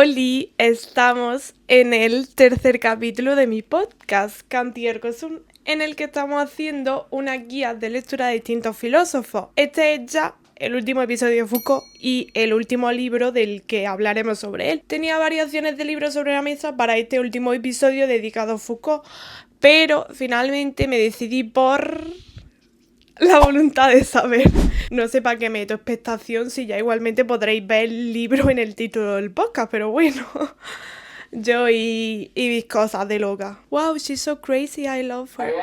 Oli, estamos en el tercer capítulo de mi podcast, Cantiercosum, en el que estamos haciendo una guía de lectura de distintos filósofos. Este es ya el último episodio de Foucault y el último libro del que hablaremos sobre él. Tenía variaciones de libros sobre la mesa para este último episodio dedicado a Foucault, pero finalmente me decidí por la voluntad de saber. No sé para qué meto expectación si ya igualmente podréis ver el libro en el título del podcast, pero bueno. Yo y mis cosas de loca. Wow, she's so crazy, I love her.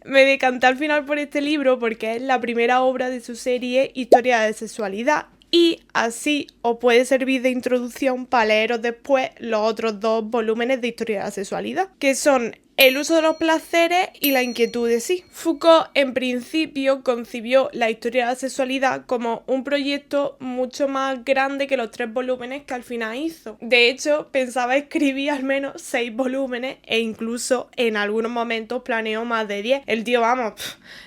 Me decanté al final por este libro porque es la primera obra de su serie Historia de Sexualidad. Y así os puede servir de introducción para leeros después los otros dos volúmenes de Historia de la Sexualidad, que son El uso de los placeres y La inquietud de sí. Foucault, en principio, concibió la historia de la sexualidad como un proyecto mucho más grande que los 3 volúmenes que al final hizo. De hecho, pensaba escribir al menos 6 volúmenes e incluso en algunos momentos planeó más de 10. El tío, vamos,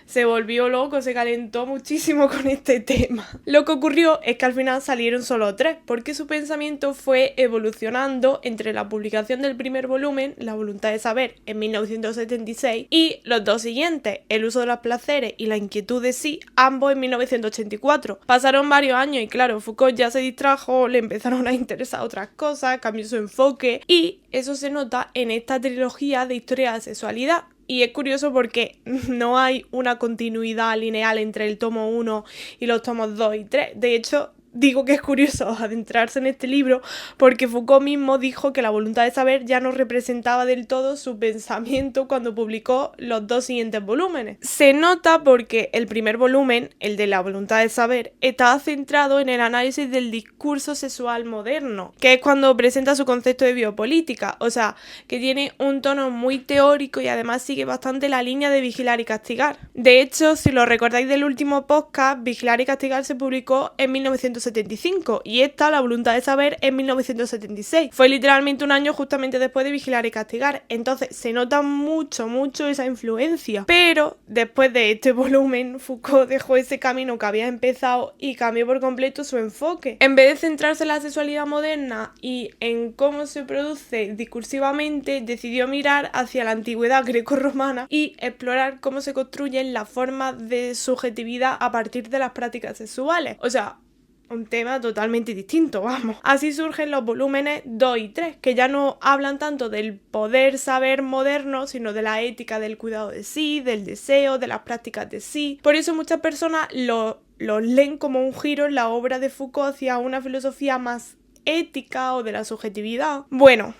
se volvió loco, se calentó muchísimo con este tema. Lo que ocurrió es que al final salieron solo 3, porque su pensamiento fue evolucionando entre la publicación del primer volumen, La voluntad de saber, en 1976, y los dos siguientes, El uso de los placeres y La inquietud de sí, ambos en 1984. Pasaron varios años y claro, Foucault ya se distrajo, le empezaron a interesar otras cosas, cambió su enfoque y eso se nota en esta trilogía de Historia de la Sexualidad. Y es curioso porque no hay una continuidad lineal entre el tomo 1 y los tomos 2 y 3. De hecho, digo que es curioso adentrarse en este libro porque Foucault mismo dijo que la voluntad de saber ya no representaba del todo su pensamiento cuando publicó los 2 siguientes volúmenes. Se nota porque el primer volumen, el de la voluntad de saber, estaba centrado en el análisis del discurso sexual moderno, que es cuando presenta su concepto de biopolítica, o sea, que tiene un tono muy teórico y además sigue bastante la línea de Vigilar y Castigar. De hecho, si lo recordáis del último podcast, Vigilar y Castigar se publicó en 1975 y esta, La voluntad de saber, en 1976. Fue literalmente un año justamente después de Vigilar y Castigar. Entonces se nota mucho esa influencia. Pero después de este volumen, Foucault dejó ese camino que había empezado y cambió por completo su enfoque. En vez de centrarse en la sexualidad moderna y en cómo se produce discursivamente, decidió mirar hacia la antigüedad grecorromana y explorar cómo se construyen las formas de subjetividad a partir de las prácticas sexuales. O sea, un tema totalmente distinto, vamos. Así surgen los volúmenes 2 y 3, que ya no hablan tanto del poder saber moderno, sino de la ética del cuidado de sí, del deseo, de las prácticas de sí. Por eso muchas personas los leen como un giro en la obra de Foucault hacia una filosofía más ética o de la subjetividad. Bueno,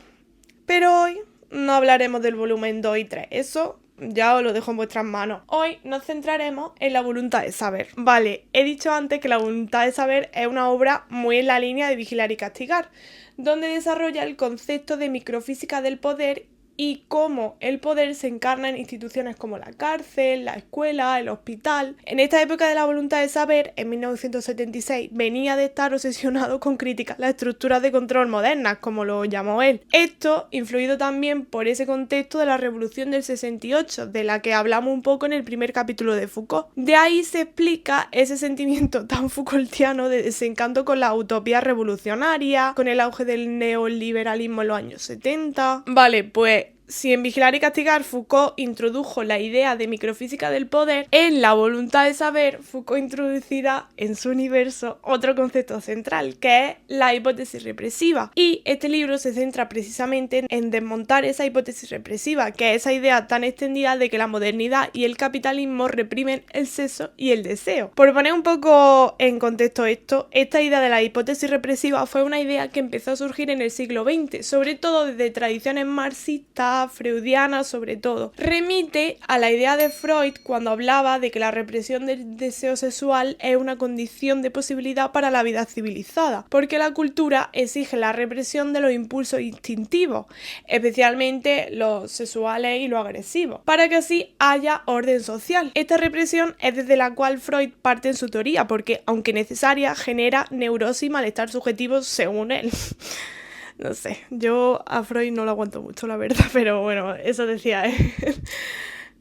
pero hoy no hablaremos del volumen 2 y 3, eso ya os lo dejo en vuestras manos. Hoy nos centraremos en La voluntad de saber. Vale, he dicho antes que La voluntad de saber es una obra muy en la línea de Vigilar y Castigar, donde desarrolla el concepto de microfísica del poder y cómo el poder se encarna en instituciones como la cárcel, la escuela, el hospital. En esta época de La voluntad de saber, en 1976, venía de estar obsesionado con criticar las estructuras de control modernas, como lo llamó él. Esto influido también por ese contexto de la Revolución del 68, de la que hablamos un poco en el primer capítulo de Foucault. De ahí se explica ese sentimiento tan Foucaultiano de desencanto con la utopía revolucionaria, con el auge del neoliberalismo en los años 70. Vale, pues si en Vigilar y Castigar Foucault introdujo la idea de microfísica del poder, en La voluntad de saber Foucault introducirá en su universo otro concepto central, que es la hipótesis represiva. Y este libro se centra precisamente en desmontar esa hipótesis represiva, que es esa idea tan extendida de que la modernidad y el capitalismo reprimen el sexo y el deseo. Por poner un poco en contexto esto, esta idea de la hipótesis represiva fue una idea que empezó a surgir en el siglo XX, sobre todo desde tradiciones marxistas, freudiana sobre todo. Remite a la idea de Freud cuando hablaba de que la represión del deseo sexual es una condición de posibilidad para la vida civilizada, porque la cultura exige la represión de los impulsos instintivos, especialmente los sexuales y los agresivos, para que así haya orden social. Esta represión es desde la cual Freud parte en su teoría, porque aunque necesaria, genera neurosis y malestar subjetivo según él. No sé, yo a Freud no lo aguanto mucho, la verdad, pero bueno, eso decía él.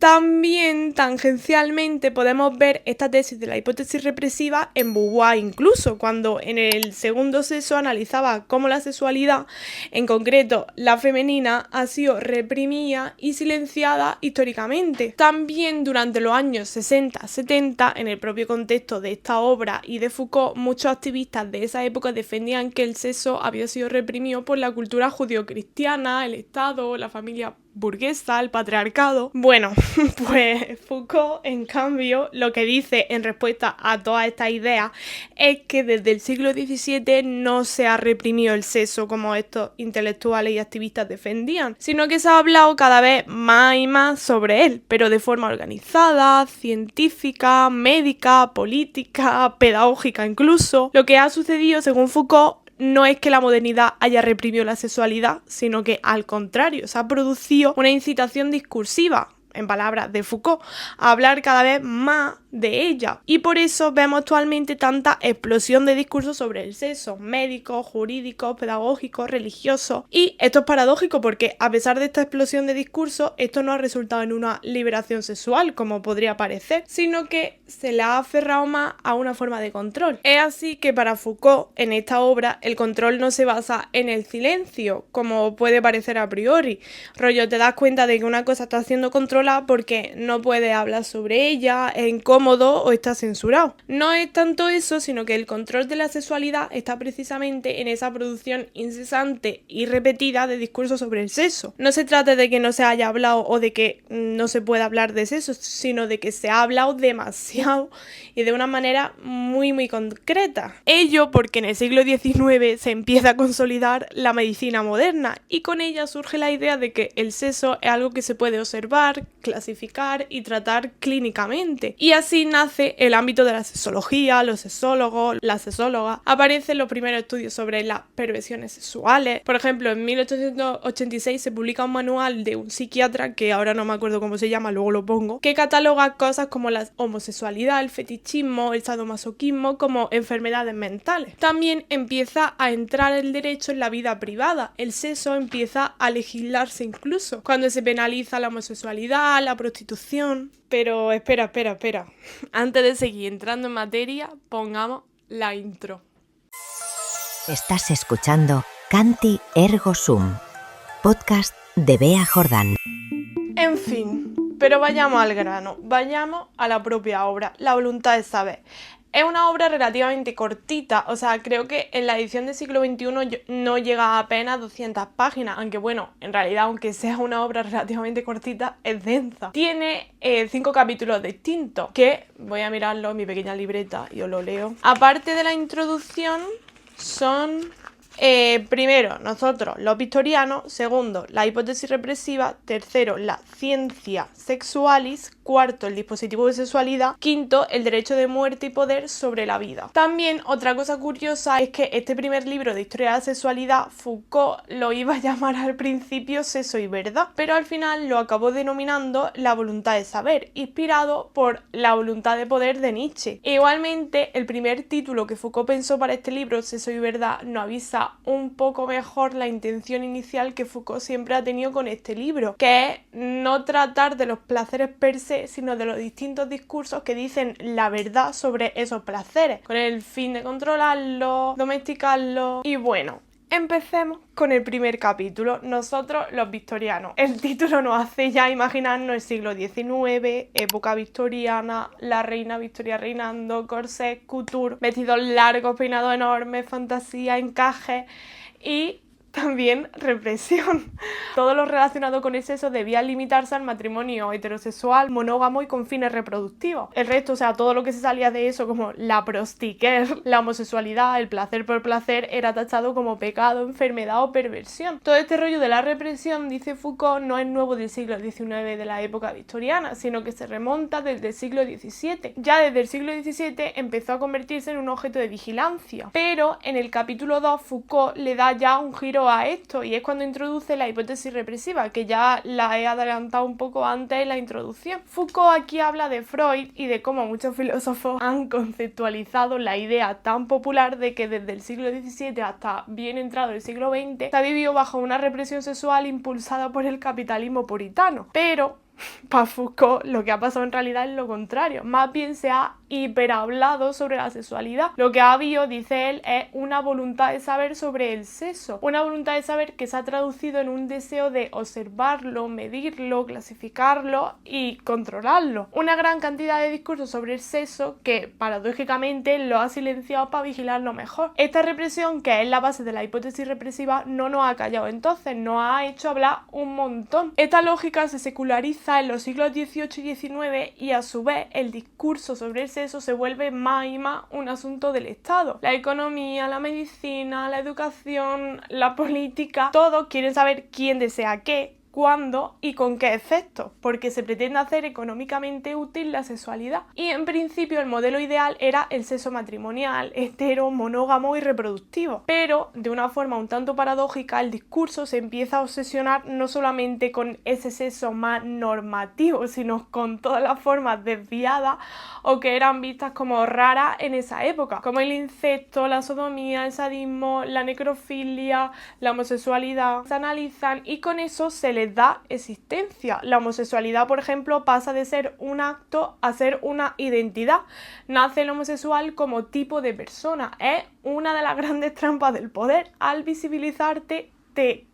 También, tangencialmente, podemos ver esta tesis de la hipótesis represiva en Beauvoir, incluso cuando en el segundo sexo analizaba cómo la sexualidad, en concreto la femenina, ha sido reprimida y silenciada históricamente. También durante los años 60-70, en el propio contexto de esta obra y de Foucault, muchos activistas de esa época defendían que el sexo había sido reprimido por la cultura judio-cristiana, el Estado, la familia burguesa, el patriarcado. Bueno, pues Foucault, en cambio, lo que dice en respuesta a todas estas ideas es que desde el siglo XVII no se ha reprimido el sexo como estos intelectuales y activistas defendían, sino que se ha hablado cada vez más y más sobre él, pero de forma organizada, científica, médica, política, pedagógica incluso. Lo que ha sucedido, según Foucault, no es que la modernidad haya reprimido la sexualidad, sino que al contrario, se ha producido una incitación discursiva, en palabras de Foucault, a hablar cada vez más de ella. Y por eso vemos actualmente tanta explosión de discursos sobre el sexo, médicos, jurídicos, pedagógicos, religiosos. Y esto es paradójico porque a pesar de esta explosión de discursos, esto no ha resultado en una liberación sexual, como podría parecer, sino que se le ha aferrado más a una forma de control. Es así que para Foucault, en esta obra, el control no se basa en el silencio, como puede parecer a priori. Rollo, te das cuenta de que una cosa está siendo controlada porque no puedes hablar sobre ella, es incómodo o está censurado. No es tanto eso, sino que el control de la sexualidad está precisamente en esa producción incesante y repetida de discursos sobre el sexo. No se trata de que no se haya hablado o de que no se pueda hablar de sexo, sino de que se ha hablado demasiado y de una manera muy concreta. Ello porque en el siglo XIX se empieza a consolidar la medicina moderna y con ella surge la idea de que el sexo es algo que se puede observar, clasificar y tratar clínicamente. Y así nace el ámbito de la sexología, los sexólogos, las sexólogas. Aparecen los primeros estudios sobre las perversiones sexuales. Por ejemplo, en 1886 se publica un manual de un psiquiatra, que ahora no me acuerdo cómo se llama, luego lo pongo, que cataloga cosas como la homosexualidad, el fetichismo, el sadomasoquismo como enfermedades mentales. También empieza a entrar el derecho en la vida privada. El sexo empieza a legislarse incluso, cuando se penaliza la homosexualidad, la prostitución. Pero espera. Antes de seguir entrando en materia, pongamos la intro. Estás escuchando Canti Ergo Sum, podcast de Bea Jordán. En fin, pero vayamos al grano, vayamos a la propia obra, La voluntad de saber. Es una obra relativamente cortita, o sea, creo que en la edición del siglo XXI no llega a apenas 200 páginas, aunque bueno, en realidad, aunque sea una obra relativamente cortita, es densa. Tiene 5 capítulos distintos, que voy a mirarlo en mi pequeña libreta y os lo leo. Aparte de la introducción, son... primero, nosotros, los victorianos. Segundo, la hipótesis represiva. Tercero, la ciencia sexualis. Cuarto, el dispositivo de sexualidad. Quinto, el derecho de muerte y poder sobre la vida. También, otra cosa curiosa es que este primer libro de historia de la sexualidad, Foucault lo iba a llamar al principio Sexo y Verdad, pero al final lo acabó denominando La voluntad de saber, inspirado por La voluntad de poder de Nietzsche. E igualmente, el primer título que Foucault pensó para este libro, Sexo y Verdad, nos avisa un poco mejor la intención inicial que Foucault siempre ha tenido con este libro, que es no tratar de los placeres per se, sino de los distintos discursos que dicen la verdad sobre esos placeres, con el fin de controlarlos, domesticarlos. Y bueno, empecemos con el primer capítulo, nosotros los victorianos. El título nos hace ya imaginarnos el siglo XIX, época victoriana, la reina Victoria reinando, corsés, couture, vestidos largos, peinados enormes, fantasía, encaje y también represión. Todo lo relacionado con el sexo debía limitarse al matrimonio heterosexual, monógamo y con fines reproductivos. El resto, o sea, todo lo que se salía de eso, como la prostiquer, la homosexualidad, el placer por placer, era tachado como pecado, enfermedad o perversión. Todo este rollo de la represión, dice Foucault, no es nuevo del siglo XIX, de la época victoriana, sino que se remonta desde el siglo XVII. Ya desde el siglo XVII empezó a convertirse en un objeto de vigilancia, pero en el capítulo 2 Foucault le da ya un giro a esto y es cuando introduce la hipótesis represiva, que ya la he adelantado un poco antes en la introducción. Foucault aquí habla de Freud y de cómo muchos filósofos han conceptualizado la idea tan popular de que desde el siglo XVII hasta bien entrado el siglo XX se ha vivido bajo una represión sexual impulsada por el capitalismo puritano. Pero para Foucault lo que ha pasado en realidad es lo contrario. Más bien se ha hiperhablado sobre la sexualidad. Lo que ha habido, dice él, es una voluntad de saber sobre el sexo. Una voluntad de saber que se ha traducido en un deseo de observarlo, medirlo, clasificarlo y controlarlo. Una gran cantidad de discursos sobre el sexo que, paradójicamente, lo ha silenciado para vigilarlo mejor. Esta represión, que es la base de la hipótesis represiva, no nos ha callado entonces, nos ha hecho hablar un montón. Esta lógica se seculariza en los siglos XVIII y XIX y a su vez el discurso sobre el sexo se vuelve más y más un asunto del Estado. La economía, la medicina, la educación, la política, todos quieren saber quién desea qué, cuándo y con qué efectos, porque se pretende hacer económicamente útil la sexualidad. Y en principio el modelo ideal era el sexo matrimonial, hetero, monógamo y reproductivo. Pero de una forma un tanto paradójica el discurso se empieza a obsesionar no solamente con ese sexo más normativo, sino con todas las formas desviadas o que eran vistas como raras en esa época, como el incesto, la sodomía, el sadismo, la necrofilia, la homosexualidad. Se analizan y con eso se les da existencia. La homosexualidad, por ejemplo, pasa de ser un acto a ser una identidad. Nace el homosexual como tipo de persona. Es una de las grandes trampas del poder. Al visibilizarte, te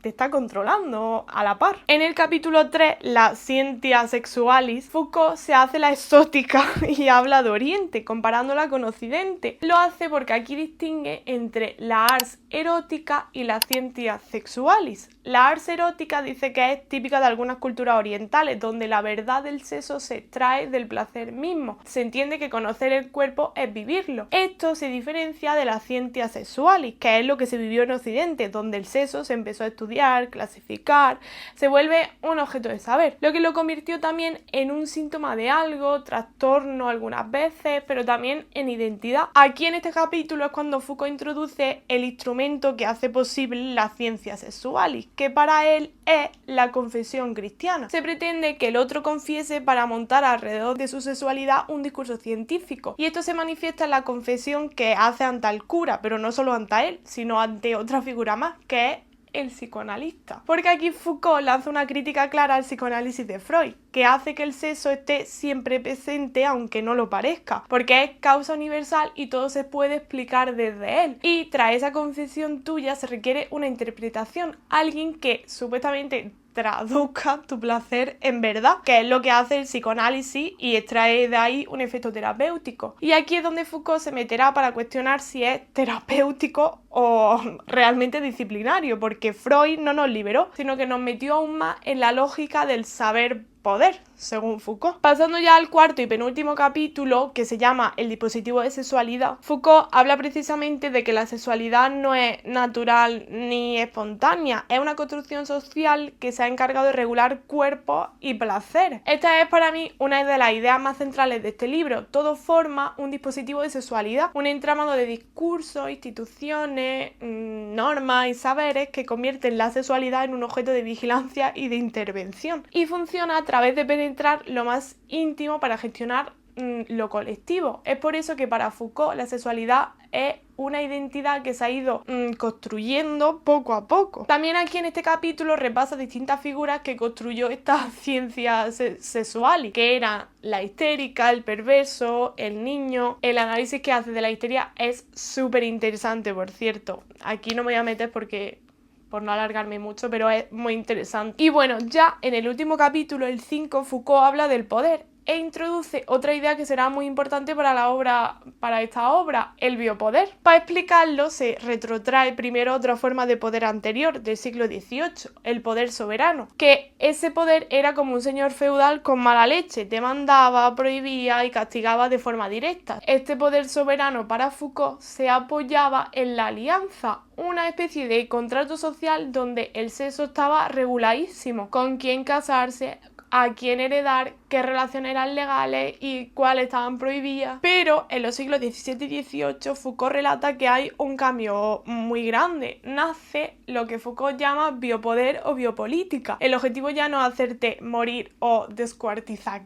está controlando a la par. En el capítulo 3, la Scientia Sexualis, Foucault se hace la exótica y habla de Oriente, comparándola con Occidente. Lo hace porque aquí distingue entre la ars erótica y la Scientia Sexualis. La ars erótica dice que es típica de algunas culturas orientales, donde la verdad del sexo se extrae del placer mismo. Se entiende que conocer el cuerpo es vivirlo. Esto se diferencia de la Scientia Sexualis, que es lo que se vivió en Occidente, donde el sexo se empezó a estudiar, clasificar, se vuelve un objeto de saber, lo que lo convirtió también en un síntoma de algo, trastorno algunas veces, pero también en identidad. Aquí en este capítulo es cuando Foucault introduce el instrumento que hace posible la Scientia Sexualis, que para él es la confesión cristiana. Se pretende que el otro confiese para montar alrededor de su sexualidad un discurso científico, y esto se manifiesta en la confesión que hace ante el cura, pero no solo ante él, sino ante otra figura más, que es el psicoanalista. Porque aquí Foucault lanza una crítica clara al psicoanálisis de Freud, que hace que el sexo esté siempre presente aunque no lo parezca, porque es causa universal y todo se puede explicar desde él. Y tras esa confesión tuya se requiere una interpretación, alguien que supuestamente traduzca tu placer en verdad, que es lo que hace el psicoanálisis y extrae de ahí un efecto terapéutico. Y aquí es donde Foucault se meterá para cuestionar si es terapéutico o realmente disciplinario, porque Freud no nos liberó, sino que nos metió aún más en la lógica del saber poder, según Foucault. Pasando ya al cuarto y penúltimo capítulo, que se llama El dispositivo de sexualidad, Foucault habla precisamente de que la sexualidad no es natural ni espontánea, es una construcción social que se ha encargado de regular cuerpos y placer. Esta es para mí una de las ideas más centrales de este libro. Todo forma un dispositivo de sexualidad, un entramado de discursos, instituciones, normas y saberes que convierten la sexualidad en un objeto de vigilancia y de intervención. Y funciona a través de penetrar lo más íntimo para gestionar lo colectivo. Es por eso que para Foucault la sexualidad es una identidad que se ha ido construyendo poco a poco. También aquí en este capítulo repasa distintas figuras que construyó esta ciencia sexual, que eran la histérica, el perverso, el niño. El análisis que hace de la histeria es súper interesante, por cierto. Aquí no me voy a meter por no alargarme mucho, pero es muy interesante. Y bueno, ya en el último capítulo, el 5, Foucault habla del poder e introduce otra idea que será muy importante para esta obra, el biopoder. Para explicarlo se retrotrae primero otra forma de poder anterior, del siglo XVIII, el poder soberano, que ese poder era como un señor feudal con mala leche, te mandaba, prohibía y castigaba de forma directa. Este poder soberano para Foucault se apoyaba en la alianza, una especie de contrato social donde el sexo estaba reguladísimo, con quién casarse, a quién heredar, qué relaciones eran legales y cuáles estaban prohibidas. Pero en los siglos XVII y XVIII Foucault relata que hay un cambio muy grande. Nace lo que Foucault llama biopoder o biopolítica. El objetivo ya no es hacerte morir o descuartizar,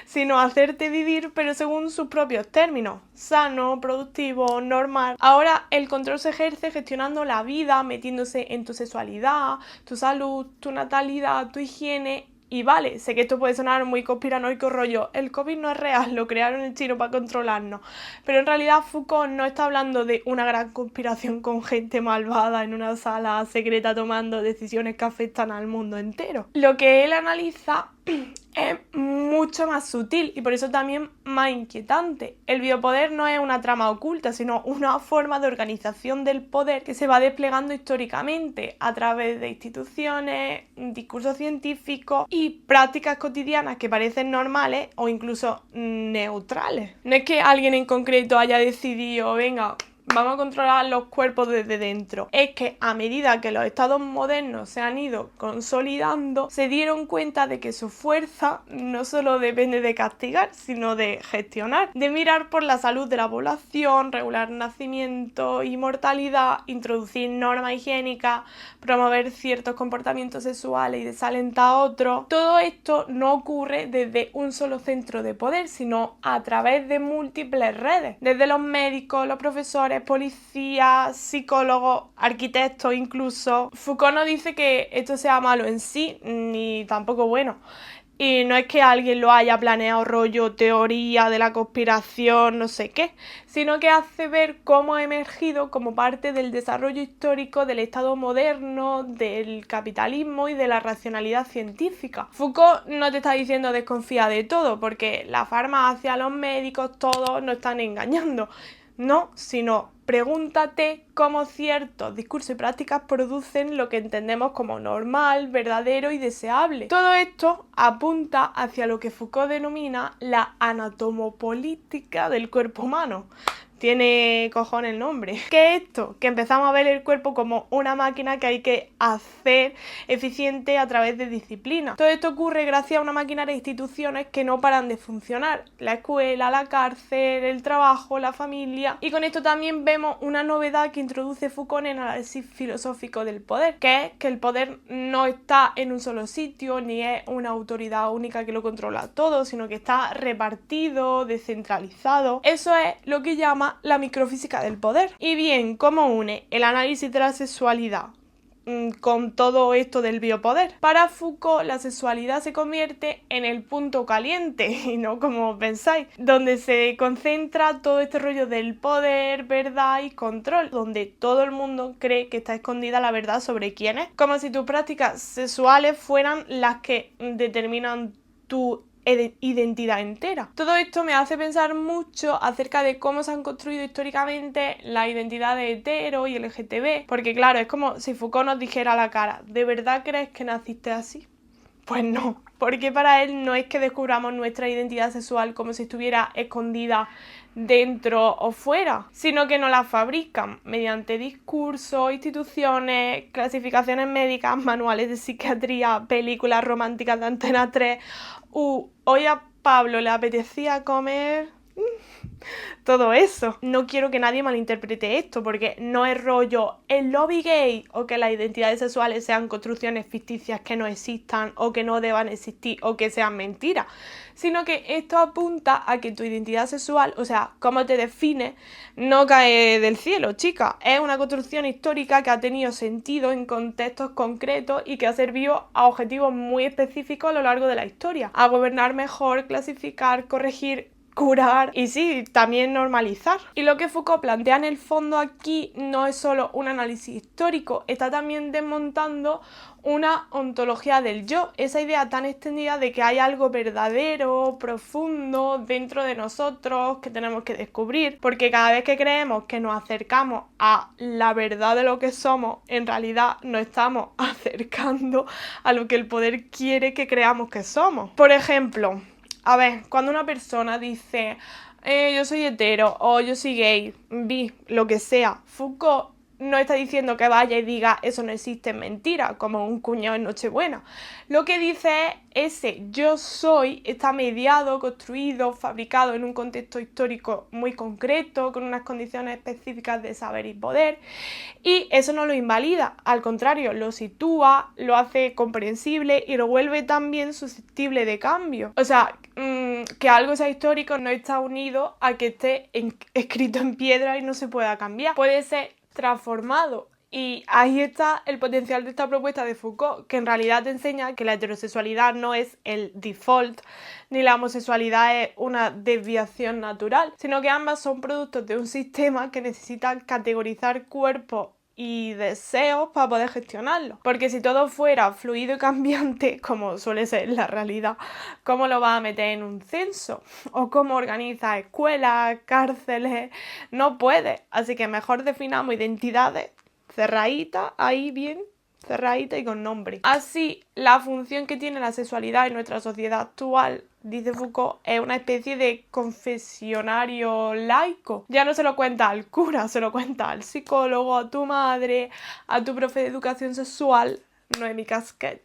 sino hacerte vivir, pero según sus propios términos: sano, productivo, normal. Ahora el control se ejerce gestionando la vida, metiéndose en tu sexualidad, tu salud, tu natalidad, tu higiene Y vale, sé que esto puede sonar muy conspiranoico, rollo, el COVID no es real, lo crearon en chino para controlarnos. Pero en realidad Foucault no está hablando de una gran conspiración con gente malvada en una sala secreta tomando decisiones que afectan al mundo entero. Lo que él analiza es mucho más sutil y por eso también más inquietante. El biopoder no es una trama oculta, sino una forma de organización del poder que se va desplegando históricamente a través de instituciones, discursos científicos y prácticas cotidianas que parecen normales o incluso neutrales. No es que alguien en concreto haya decidido, venga, vamos a controlar los cuerpos desde dentro. Es que a medida que los estados modernos se han ido consolidando, se dieron cuenta de que su fuerza no solo depende de castigar, sino de gestionar, de mirar por la salud de la población, regular nacimiento y mortalidad, introducir normas higiénicas, promover ciertos comportamientos sexuales y desalentar otros. Todo esto no ocurre desde un solo centro de poder, sino a través de múltiples redes, desde los médicos, los profesores, policías, psicólogos, arquitectos incluso. Foucault no dice que esto sea malo en sí, ni tampoco bueno. Y no es que alguien lo haya planeado rollo teoría de la conspiración, no sé qué, sino que hace ver cómo ha emergido como parte del desarrollo histórico del Estado moderno, del capitalismo y de la racionalidad científica. Foucault no te está diciendo desconfía de todo, porque la farmacia, los médicos, todos nos están engañando. No, sino pregúntate cómo ciertos discursos y prácticas producen lo que entendemos como normal, verdadero y deseable. Todo esto apunta hacia lo que Foucault denomina la anatomopolítica del cuerpo humano. Tiene cojones el nombre. ¿Qué es esto? Que empezamos a ver el cuerpo como una máquina que hay que hacer eficiente a través de disciplina. Todo esto ocurre gracias a una maquinaria de instituciones que no paran de funcionar. La escuela, la cárcel, el trabajo, la familia. Y con esto también vemos una novedad que introduce Foucault en el análisis filosófico del poder, que es que el poder no está en un solo sitio, ni es una autoridad única que lo controla todo, sino que está repartido, descentralizado. Eso es lo que llama la microfísica del poder. Y bien, ¿cómo une el análisis de la sexualidad con todo esto del biopoder? Para Foucault, la sexualidad se convierte en el punto caliente, y no como pensáis, donde se concentra todo este rollo del poder, verdad y control, donde todo el mundo cree que está escondida la verdad sobre quién es, como si tus prácticas sexuales fueran las que determinan tu identidad entera. Todo esto me hace pensar mucho acerca de cómo se han construido históricamente las identidades hetero y LGTB, porque claro, es como si Foucault nos dijera a la cara, ¿de verdad crees que naciste así? Pues no, porque para él no es que descubramos nuestra identidad sexual como si estuviera escondida dentro o fuera, sino que nos la fabrican mediante discursos, instituciones, clasificaciones médicas, manuales de psiquiatría, películas románticas de Antena 3. Hoy a Pablo le apetecía comer todo eso. No quiero que nadie malinterprete esto, porque no es rollo el lobby gay o que las identidades sexuales sean construcciones ficticias que no existan o que no deban existir o que sean mentiras, sino que esto apunta a que tu identidad sexual, o sea, cómo te defines, no cae del cielo, chica. Es una construcción histórica que ha tenido sentido en contextos concretos y que ha servido a objetivos muy específicos a lo largo de la historia, a gobernar mejor, clasificar, corregir, curar y sí, también normalizar. Y lo que Foucault plantea en el fondo aquí no es solo un análisis histórico, está también desmontando una ontología del yo, esa idea tan extendida de que hay algo verdadero, profundo dentro de nosotros que tenemos que descubrir, porque cada vez que creemos que nos acercamos a la verdad de lo que somos, en realidad nos estamos acercando a lo que el poder quiere que creamos que somos. Por ejemplo, a ver, cuando una persona dice yo soy hetero o yo soy gay, bi, lo que sea, Foucault no está diciendo que vaya y diga eso no existe, es mentira, como un cuñado en Nochebuena. Lo que dice es ese yo soy está mediado, construido, fabricado en un contexto histórico muy concreto, con unas condiciones específicas de saber y poder, y eso no lo invalida, al contrario, lo sitúa, lo hace comprensible y lo vuelve también susceptible de cambio. O sea, que algo sea histórico no está unido a que esté escrito en piedra y no se pueda cambiar. Puede ser transformado Y ahí está el potencial de esta propuesta de Foucault, que en realidad te enseña que la heterosexualidad no es el default, ni la homosexualidad es una desviación natural, sino que ambas son productos de un sistema que necesita categorizar cuerpos y deseos para poder gestionarlo. Porque si todo fuera fluido y cambiante, como suele ser en la realidad, ¿cómo lo vas a meter en un censo? ¿O cómo organizas escuelas, cárceles? No puedes. Así que mejor definamos identidades cerradita, ahí bien, cerradita y con nombre. Así, la función que tiene la sexualidad en nuestra sociedad actual, dice Foucault, es una especie de confesionario laico. Ya no se lo cuenta al cura, se lo cuenta al psicólogo, a tu madre, a tu profe de educación sexual, Noemi Casquet,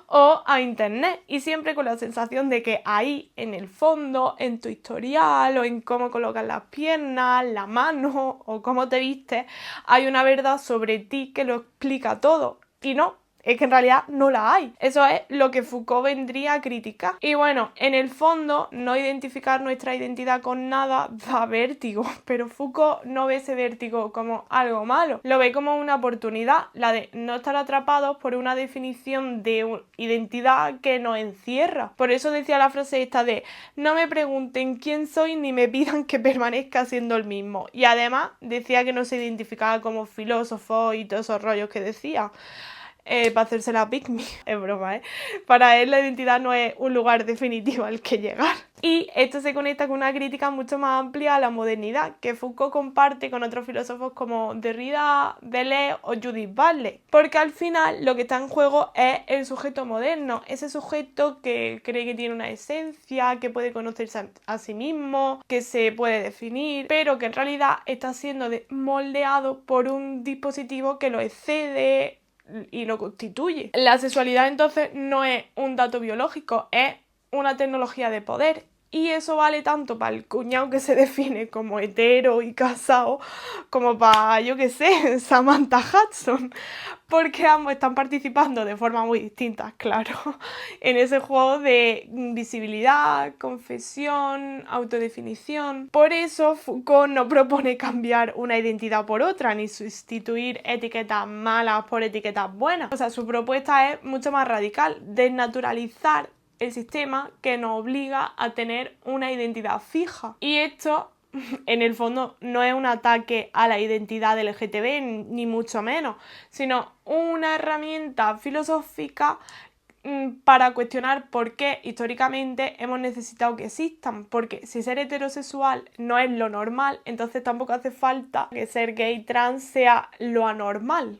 o a internet, y siempre con la sensación de que ahí, en el fondo, en tu historial o en cómo colocas las piernas, la mano o cómo te vistes, hay una verdad sobre ti que lo explica todo. Y no, es que en realidad no la hay. Eso es lo que Foucault vendría a criticar. Y bueno, en el fondo, no identificar nuestra identidad con nada da vértigo, pero Foucault no ve ese vértigo como algo malo, lo ve como una oportunidad, la de no estar atrapados por una definición de identidad que nos encierra. Por eso decía la frase esta de no me pregunten quién soy ni me pidan que permanezca siendo el mismo. Y además decía que no se identificaba como filósofo y todos esos rollos que decía. Para hacerse la pick me. Es broma, ¿eh? Para él la identidad no es un lugar definitivo al que llegar. Y esto se conecta con una crítica mucho más amplia a la modernidad, que Foucault comparte con otros filósofos como Derrida, Deleuze o Judith Butler. Porque al final lo que está en juego es el sujeto moderno, ese sujeto que cree que tiene una esencia, que puede conocerse a sí mismo, que se puede definir, pero que en realidad está siendo moldeado por un dispositivo que lo excede y lo constituye. La sexualidad entonces no es un dato biológico, es una tecnología de poder. Y eso vale tanto para el cuñado que se define como hetero y casado, como para, yo qué sé, Samantha Hudson. Porque ambos están participando de forma muy distinta, claro, en ese juego de visibilidad, confesión, autodefinición. Por eso Foucault no propone cambiar una identidad por otra, ni sustituir etiquetas malas por etiquetas buenas. O sea, su propuesta es mucho más radical, desnaturalizar el sistema que nos obliga a tener una identidad fija. Y esto, en el fondo, no es un ataque a la identidad LGTB, ni mucho menos, sino una herramienta filosófica para cuestionar por qué históricamente hemos necesitado que existan, porque si ser heterosexual no es lo normal, entonces tampoco hace falta que ser gay trans sea lo anormal.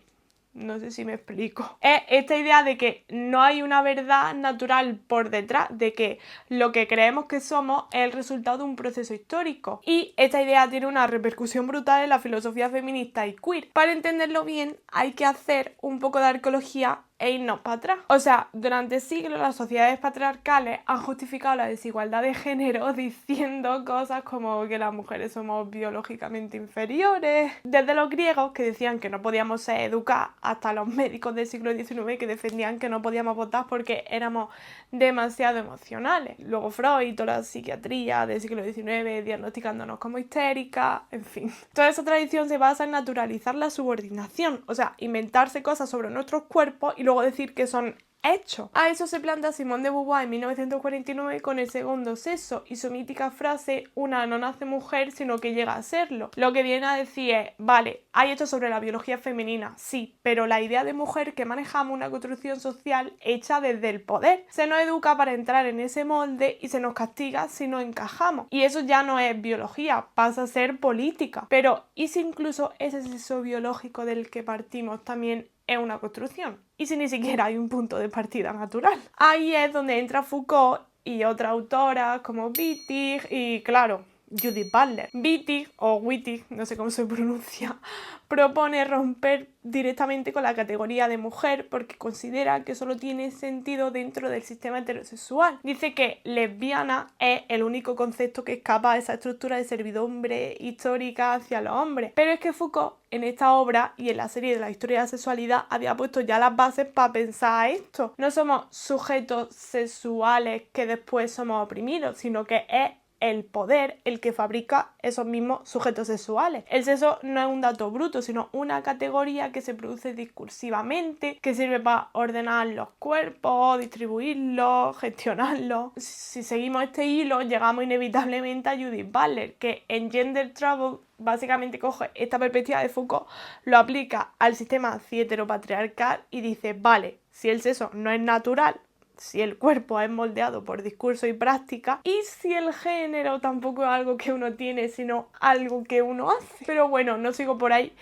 No sé si me explico. Es esta idea de que no hay una verdad natural por detrás, de que lo que creemos que somos es el resultado de un proceso histórico. Y esta idea tiene una repercusión brutal en la filosofía feminista y queer. Para entenderlo bien, hay que hacer un poco de arqueología e irnos para atrás. O sea, durante siglos las sociedades patriarcales han justificado la desigualdad de género diciendo cosas como que las mujeres somos biológicamente inferiores. Desde los griegos, que decían que no podíamos ser educadas, hasta los médicos del siglo XIX que defendían que no podíamos votar porque éramos demasiado emocionales. Luego Freud y toda la psiquiatría del siglo XIX diagnosticándonos como histéricas, en fin. Toda esa tradición se basa en naturalizar la subordinación, o sea, inventarse cosas sobre nuestros cuerpos y luego decir que son hechos. A eso se planta Simone de Beauvoir en 1949 con El segundo sexo y su mítica frase una no nace mujer sino que llega a serlo. Lo que viene a decir es, vale, hay hechos sobre la biología femenina, sí, pero la idea de mujer que manejamos una construcción social hecha desde el poder. Se nos educa para entrar en ese molde y se nos castiga si no encajamos. Y eso ya no es biología, pasa a ser política. Pero ¿y si incluso ese sexo biológico del que partimos también es una construcción? ¿Y si ni siquiera hay un punto de partida natural? Ahí es donde entra Foucault y otras autoras como Wittig y, claro, Judith Butler. Wittig, o Wittig, no sé cómo se pronuncia, propone romper directamente con la categoría de mujer porque considera que solo tiene sentido dentro del sistema heterosexual. Dice que lesbiana es el único concepto que escapa a esa estructura de servidumbre histórica hacia los hombres. Pero es que Foucault en esta obra y en la serie de la historia de la sexualidad había puesto ya las bases para pensar esto. No somos sujetos sexuales que después somos oprimidos, sino que es el poder el que fabrica esos mismos sujetos sexuales. El sexo no es un dato bruto, sino una categoría que se produce discursivamente, que sirve para ordenar los cuerpos, distribuirlos, gestionarlos. Si seguimos este hilo, llegamos inevitablemente a Judith Butler, que en Gender Trouble básicamente coge esta perspectiva de Foucault, lo aplica al sistema cis-heteropatriarcal y dice, vale, si el sexo no es natural, si el cuerpo es moldeado por discurso y práctica, y si el género tampoco es algo que uno tiene, sino algo que uno hace. Pero bueno, no sigo por ahí,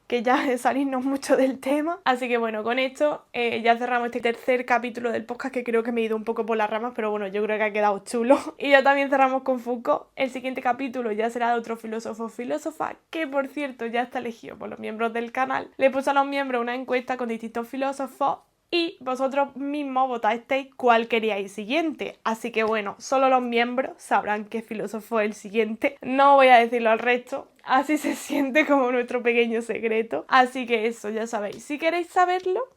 que ya es salirnos mucho del tema. Así que bueno, con esto ya cerramos este tercer capítulo del podcast, que creo que me he ido un poco por las ramas, pero bueno, yo creo que ha quedado chulo. Y ya también cerramos con Foucault. El siguiente capítulo ya será de otro filósofo o filósofa, que por cierto ya está elegido por los miembros del canal. Le puse a los miembros una encuesta con distintos filósofos y vosotros mismos votasteis cuál queríais siguiente. Así que bueno, solo los miembros sabrán qué filósofo es el siguiente. No voy a decirlo al resto. Así se siente como nuestro pequeño secreto. Así que eso, ya sabéis. Si queréis saberlo,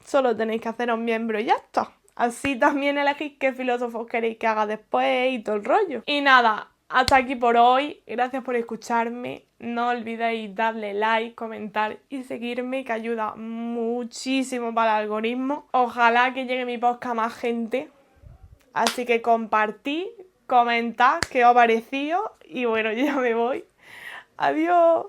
solo tenéis que haceros miembro y ya está. Así también elegís qué filósofos queréis que haga después y todo el rollo. Y nada, hasta aquí por hoy. Gracias por escucharme. No olvidéis darle like, comentar y seguirme, que ayuda muchísimo para el algoritmo. Ojalá que llegue mi podcast a más gente. Así que compartid, comentad qué os ha parecido. Y bueno, yo ya me voy. Adiós.